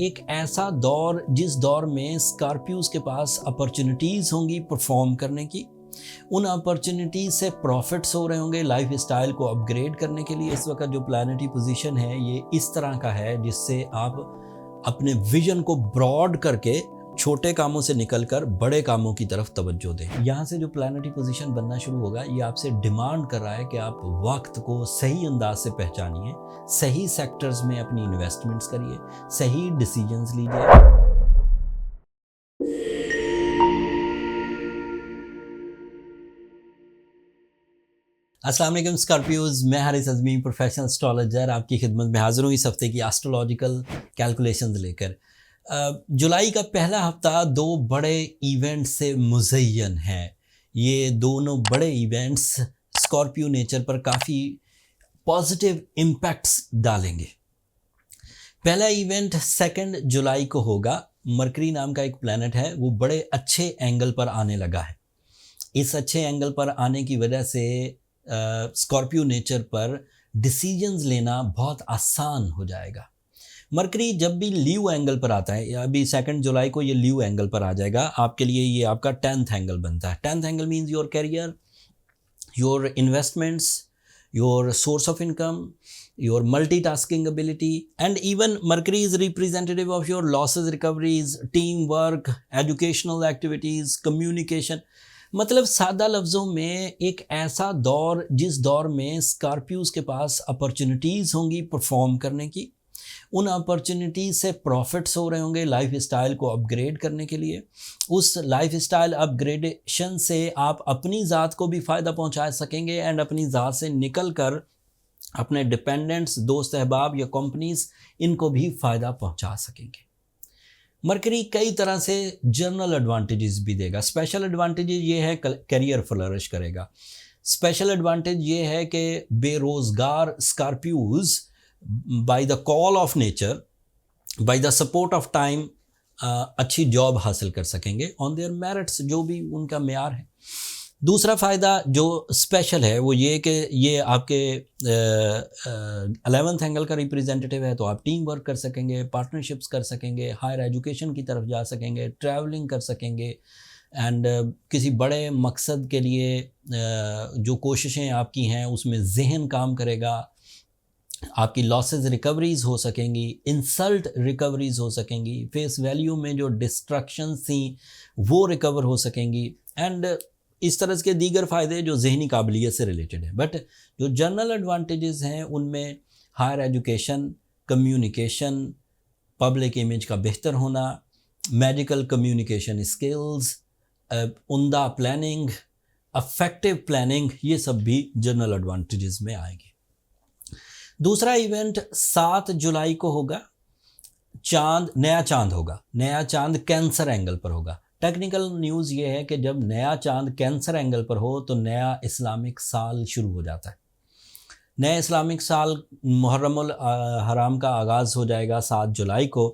एक ऐसा दौर जिस दौर में स्कॉर्पियोज के पास अपॉर्चुनिटीज़ होंगी परफॉर्म करने की, उन अपॉर्चुनिटीज से प्रॉफिट्स हो रहे होंगे लाइफ स्टाइल को अपग्रेड करने के लिए। इस वक्त जो प्लानिटरी पोजीशन है ये इस तरह का है जिससे आप अपने विजन को ब्रॉड करके छोटे कामों से निकलकर बड़े कामों की तरफ तवज्जो दें। यहाँ से जो प्लानिटरी पोजीशन बनना शुरू होगा ये आपसे डिमांड कर रहा है कि आप वक्त को सही अंदाज से पहचानिए, सही सेक्टर्स में अपनी इन्वेस्टमेंट्स करिए, सही डिसीजंस लीजिए। अस्सलाम वालेकुम स्कॉर्पियोज, मैं हारिस अज़मी प्रोफेशनल एस्ट्रोलॉजर आपकी खिदमत में हाज़िर हूँ इस हफ्ते की एस्ट्रोलॉजिकल कैलकुलेशंस लेकर। जुलाई का पहला हफ्ता दो बड़े इवेंट से मुज़य्यन है। ये दोनों बड़े इवेंट्स स्कॉर्पियो नेचर पर काफ़ी पॉजिटिव इम्पैक्ट्स डालेंगे। पहला इवेंट 2 जुलाई को होगा। मरकरी नाम का एक प्लैनेट है, वो बड़े अच्छे एंगल पर आने लगा है। इस अच्छे एंगल पर आने की वजह से स्कॉर्पियो नेचर पर डिसीजंस लेना बहुत आसान हो जाएगा। मरकरी जब भी लीव एंगल पर आता है, अभी 2 जुलाई को ये लीव एंगल पर आ जाएगा आपके लिए, ये आपका 10th एंगल बनता है। 10th angle means your career, your investments, your source of income, your multitasking ability, and even Mercury is representative of your losses, recoveries, teamwork, educational activities, communication। मतलब सादा लफ्ज़ों में एक ऐसा दौर जिस दौर में स्कॉर्पियोज के पास अपॉर्चुनिटीज़ होंगी परफॉर्म करने की, उन अपॉर्चुनिटीज़ से प्रॉफिट्स हो रहे होंगे लाइफ स्टाइल को अपग्रेड करने के लिए। उस लाइफ स्टाइल अपग्रेडेशन से आप अपनी ज़ात को भी फ़ायदा पहुंचा सकेंगे एंड अपनी ज़ात से निकल कर अपने डिपेंडेंट्स, दोस्त अहबाब या कंपनीज, इनको भी फ़ायदा पहुंचा सकेंगे। मरकरी कई तरह से जनरल एडवांटेजेस भी देगा। स्पेशल एडवांटेजेस ये है करियर फ्लरिश करेगा। स्पेशल एडवांटेज ये है कि बेरोज़गार Scorpios by the call of nature, by the support of time अच्छी जॉब हासिल कर सकेंगे ऑन देयर मेरिट्स, जो भी उनका मेयार है। दूसरा फ़ायदा जो स्पेशल है वो ये कि ये आपके 11th एंगल का रिप्रेजेंटेटिव है, तो आप टीम वर्क कर सकेंगे, पार्टनरशिप्स कर सकेंगे, हायर एजुकेशन की तरफ जा सकेंगे, ट्रैवलिंग कर सकेंगे एंड किसी बड़े मकसद के लिए जो कोशिशें आपकी हैं उसमें जहन काम करेगा। आपकी लॉसेस रिकवरीज़ हो सकेंगी, इंसल्ट रिकवरीज़ हो सकेंगी, फेस वैल्यू में जो डिस्ट्रक्शंस थी वो रिकवर हो सकेंगी एंड इस तरह के दीगर फ़ायदे जो जहनी काबिलियत से रिलेटेड है। बट जो जनरल एडवांटेजेस हैं उनमें higher education, communication, public image का बेहतर होना, मैजिकल कम्युनिकेशन स्किल्स, उम्दा प्लानिंग, अफेक्टिव प्लानिंग, ये सब भी जनरल एडवांटेजेस में आएंगे। दूसरा इवेंट 7 जुलाई को होगा। नया चांद होगा। नया चांद कैंसर एंगल पर होगा। टेक्निकल न्यूज़ ये है कि जब नया चांद कैंसर एंगल पर हो तो नया इस्लामिक साल शुरू हो जाता है। नया इस्लामिक साल मुहर्रमुल हराम का आगाज़ हो जाएगा 7 जुलाई को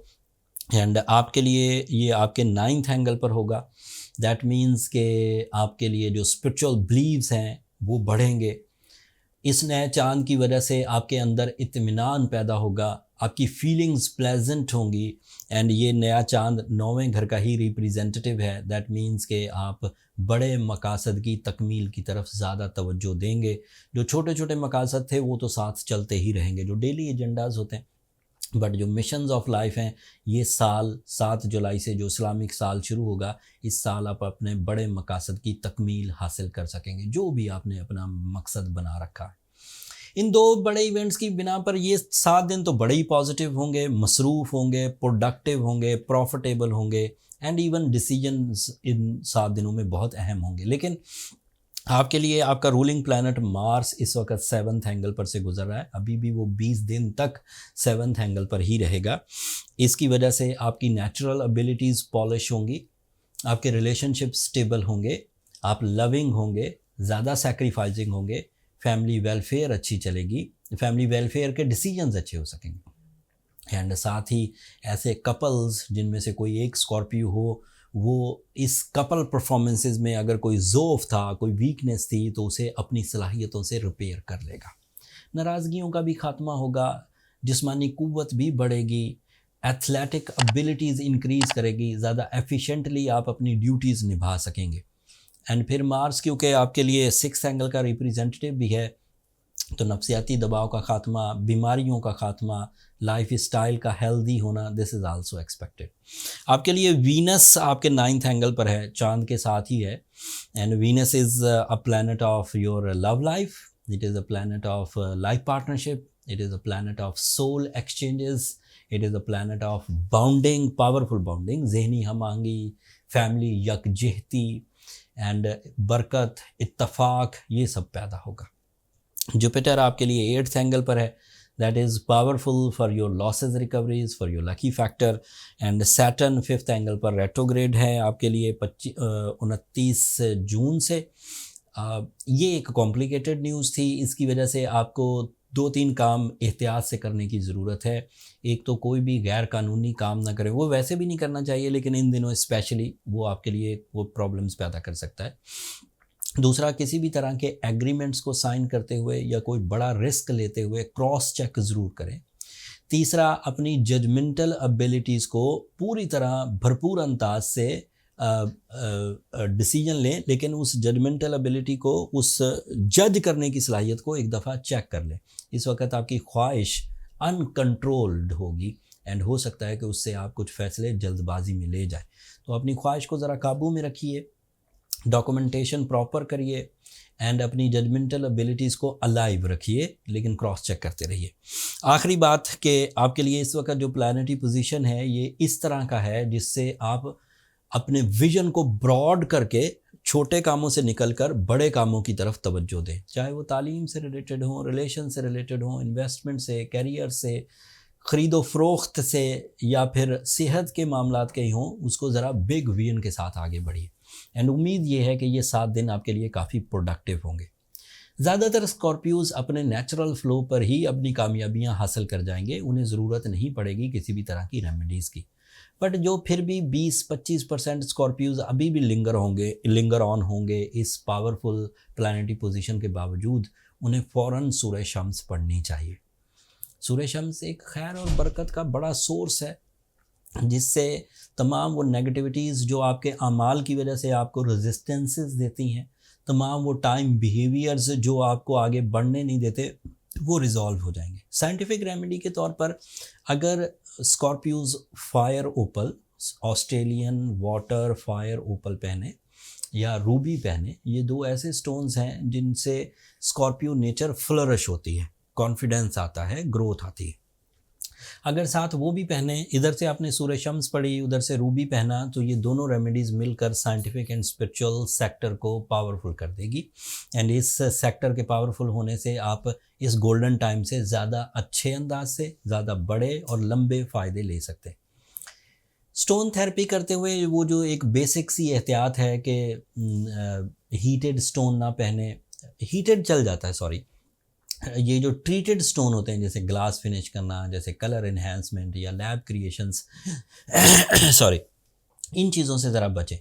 एंड आपके लिए ये आपके 9th एंगल पर होगा। दैट मीन्स के आपके लिए जो स्पिरिचुअल बिलीव्स हैं वो बढ़ेंगे। इस नए चांद की वजह से आपके अंदर इत्मीनान पैदा होगा, आपकी फीलिंग्स प्लेजेंट होंगी एंड ये नया चांद 9वें घर का ही रिप्रेजेंटेटिव है। दैट मीन्स के आप बड़े मकासद की तकमील की तरफ ज़्यादा तवज्जो देंगे। जो छोटे छोटे मकासद थे वो तो साथ चलते ही रहेंगे, जो डेली एजेंडाज होते हैं, बट जो मिशंस ऑफ लाइफ हैं ये साल 7 जुलाई से जो इस्लामिक साल शुरू होगा, इस साल आप अपने बड़े मकासद की तकमील हासिल कर सकेंगे, जो भी आपने अपना मकसद बना रखा है। इन दो बड़े इवेंट्स की बिना पर ये 7 दिन तो बड़े ही पॉजिटिव होंगे, मसरूफ़ होंगे, प्रोडक्टिव होंगे, प्रॉफिटेबल होंगे एंड इवन डिसीजंस इन 7 दिनों में बहुत अहम होंगे। लेकिन आपके लिए आपका रूलिंग प्लैनेट मार्स इस वक्त 7th एंगल पर से गुजर रहा है। अभी भी वो 20 दिन तक 7th एंगल पर ही रहेगा। इसकी वजह से आपकी नेचुरल एबिलिटीज़ पॉलिश होंगी, आपके रिलेशनशिप स्टेबल होंगे, आप लविंग होंगे, ज़्यादा सैक्रिफाइसिंग होंगे, फैमिली वेलफेयर अच्छी चलेगी, फैमिली वेलफेयर के डिसीजंस अच्छे हो सकेंगे एंड साथ ही ऐसे कपल्स जिनमें से कोई एक स्कॉर्पियो हो, वो इस कपल परफॉर्मेंसेस में अगर कोई ज़ोफ़ था, कोई वीकनेस थी, तो उसे अपनी सलाहियतों से रिपेयर कर लेगा। नाराज़गियों का भी खात्मा होगा, जिस्मानी कुव्वत भी बढ़ेगी, एथलेटिक एबिलिटीज़ इंक्रीज़ करेगी, ज़्यादा एफिशिएंटली आप अपनी ड्यूटीज़ निभा सकेंगे। एंड फिर मार्स क्योंकि आपके लिए 6th एंगल का रिप्रेजेंटेटिव भी है, तो नफ्सियाती दबाव का ख़ात्मा, बीमारियों का ख़ात्मा, लाइफ स्टाइल का हेल्दी होना, दिस इज़ आल्सो एक्सपेक्टेड। आपके लिए वीनस आपके 9th एंगल पर है, चांद के साथ ही है। And Venus is a planet of your love life, it is a planet of life partnership, it is a planet of soul exchanges, it is a planet of bounding, powerful bounding, जहनी हम आहंगी, family यकजहती and बरकत, इत्तफाक, ये सब पैदा होगा। Jupiter आपके लिए 8th angle पर है, that is powerful for your losses recoveries, for your lucky factor. And Saturn 5th angle पर रेट्रोग्रेड है आपके लिए 29 जून से। ये एक कॉम्प्लिकेटेड न्यूज़ थी, इसकी वजह से आपको 2-3 काम एहतियात से करने की ज़रूरत है। एक तो कोई भी गैर कानूनी काम ना करें, वो वैसे भी नहीं करना चाहिए, लेकिन इन दिनों स्पेशली वो आपके लिए वो प्रॉब्लम्स पैदा कर सकता है। दूसरा, किसी भी तरह के एग्रीमेंट्स को साइन करते हुए या कोई बड़ा रिस्क लेते हुए क्रॉस चेक ज़रूर करें। तीसरा, अपनी जजमेंटल एबिलिटीज़ को पूरी तरह भरपूर अंदाज से डिसीजन लें, लेकिन उस जजमेंटल एबिलिटी को, उस जज करने की सलाहियत को एक दफ़ा चेक कर लें। इस वक्त आपकी ख्वाहिश अनकंट्रोल्ड होगी एंड हो सकता है कि उससे आप कुछ फ़ैसले जल्दबाजी में ले जाए, तो अपनी ख्वाहिश को ज़रा काबू में रखिए, डॉक्यूमेंटेशन प्रॉपर करिए एंड अपनी जजमेंटल एबिलिटीज़ को अलाइव रखिए, लेकिन क्रॉस चेक करते रहिए। आखिरी बात कि आपके लिए इस वक्त जो प्लानिटरी पोजीशन है ये इस तरह का है जिससे आप अपने विजन को ब्रॉड करके छोटे कामों से निकलकर बड़े कामों की तरफ तवज्जो दें, चाहे वो तालीम से रिलेटेड हो, रिलेशन से रिलेटेड हो, इन्वेस्टमेंट से, कैरियर से, ख़रीदो फ़रोख्त से, या फिर सेहत के मामलात के ही हों, उसको ज़रा बिग विजन के साथ आगे बढ़िए। एंड उम्मीद ये है कि ये 7 दिन आपके लिए काफ़ी प्रोडक्टिव होंगे। ज़्यादातर स्कॉर्पियोज़ अपने नेचुरल फ्लो पर ही अपनी कामयाबियां हासिल कर जाएंगे, उन्हें ज़रूरत नहीं पड़ेगी किसी भी तरह की रेमेडीज़ की। बट जो फिर भी 20-25% स्कॉर्पियोज़ अभी भी लिंगर ऑन होंगे इस पावरफुल प्लानिटरी पोजीशन के बावजूद, उन्हें फ़ौरन सूरह शम्स पढ़नी चाहिए। सूरह शम्स एक खैर और बरकत का बड़ा सोर्स है, जिससे तमाम वो नेगेटिविटीज़ जो आपके अमाल की वजह से आपको रेजिस्टेंसेस देती हैं, तमाम वो टाइम बिहेवियर्स जो आपको आगे बढ़ने नहीं देते, वो रिज़ॉल्व हो जाएंगे। साइंटिफिक रेमेडी के तौर पर अगर स्कॉर्पियोज़ फायर ओपल, ऑस्ट्रेलियन वाटर फायर ओपल पहने या रूबी पहने, ये 2 ऐसे स्टोन्स हैं जिनसे स्कॉर्पियो नेचर फ्लरिश होती है, कॉन्फिडेंस आता है, ग्रोथ आती है। अगर साथ वो भी पहने, इधर से आपने सूरह शम्स पढ़ी, उधर से रूबी पहना, तो ये दोनों रेमेडीज़ मिलकर साइंटिफिक एंड स्पिरिचुअल सेक्टर को पावरफुल कर देगी। एंड इस सेक्टर के पावरफुल होने से आप इस गोल्डन टाइम से ज़्यादा अच्छे अंदाज से ज़्यादा बड़े और लंबे फ़ायदे ले सकते हैं। स्टोन थेरेपी करते हुए वो जो एक बेसिक सी एहतियात है कि हीटेड स्टोन ना पहने, हीटेड चल जाता है सॉरी, ये जो ट्रीटेड स्टोन होते हैं, जैसे ग्लास फिनिश करना, जैसे कलर इन्हेंसमेंट या लैब क्रिएशंस सॉरी, इन चीज़ों से ज़रा बचें।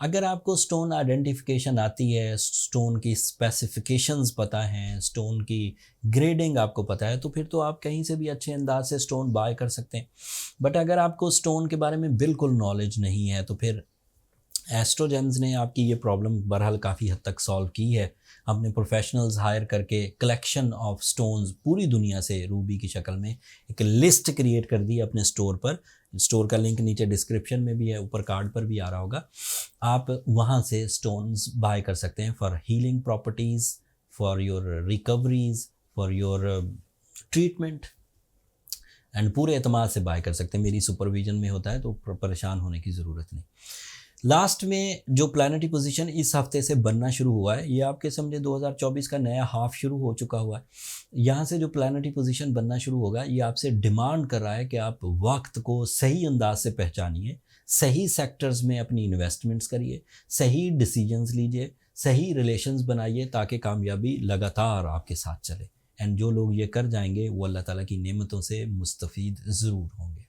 अगर आपको स्टोन आइडेंटिफिकेशन आती है, स्टोन की स्पेसिफिकेशंस पता हैं, स्टोन की ग्रेडिंग आपको पता है, तो फिर तो आप कहीं से भी अच्छे अंदाज से स्टोन बाय कर सकते हैं। बट अगर आपको स्टोन के बारे में बिल्कुल नॉलेज नहीं है, तो फिर एस्ट्रोजेम्स ने आपकी ये प्रॉब्लम बहरहाल काफ़ी हद तक सॉल्व की है। अपने प्रोफेशनल्स हायर करके कलेक्शन ऑफ स्टोन्स पूरी दुनिया से रूबी की शक्ल में एक लिस्ट क्रिएट कर दी अपने स्टोर पर। स्टोर का लिंक नीचे डिस्क्रिप्शन में भी है, ऊपर कार्ड पर भी आ रहा होगा। आप वहाँ से स्टोन्स बाय कर सकते हैं for healing properties, for your recoveries, for your treatment, and पूरे एतमाद से बाय कर सकते हैं। मेरी सुपरविजन में होता है, तो परेशान होने की ज़रूरत नहीं। लास्ट में जो प्लानिटरी पोजीशन इस हफ्ते से बनना शुरू हुआ है, ये आपके समझे 2024 का नया हाफ शुरू हो चुका हुआ है। यहाँ से जो प्लानिटरी पोजीशन बनना शुरू होगा, ये आपसे डिमांड कर रहा है कि आप वक्त को सही अंदाज से पहचानिए, सही सेक्टर्स में अपनी इन्वेस्टमेंट्स करिए, सही डिसीजंस लीजिए, सही रिलेशंस बनाइए, ताकि कामयाबी लगातार आपके साथ चले। एंड जो लोग ये कर जाएंगे वो अल्लाह ताला की नेमतों से मुस्तफ़ीद ज़रूर होंगे।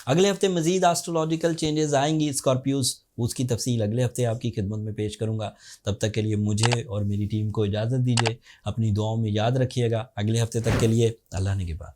अगले हफ्ते मज़ीद एस्ट्रोलॉजिकल चेंजेस आएंगी स्कॉर्पियोज़, उसकी तफसील अगले हफ्ते आपकी खिदमत में पेश करूंगा। तब तक के लिए मुझे और मेरी टीम को इजाज़त दीजिए। अपनी दुआओं में याद रखिएगा। अगले हफ्ते तक के लिए अल्लाह ने के बाद।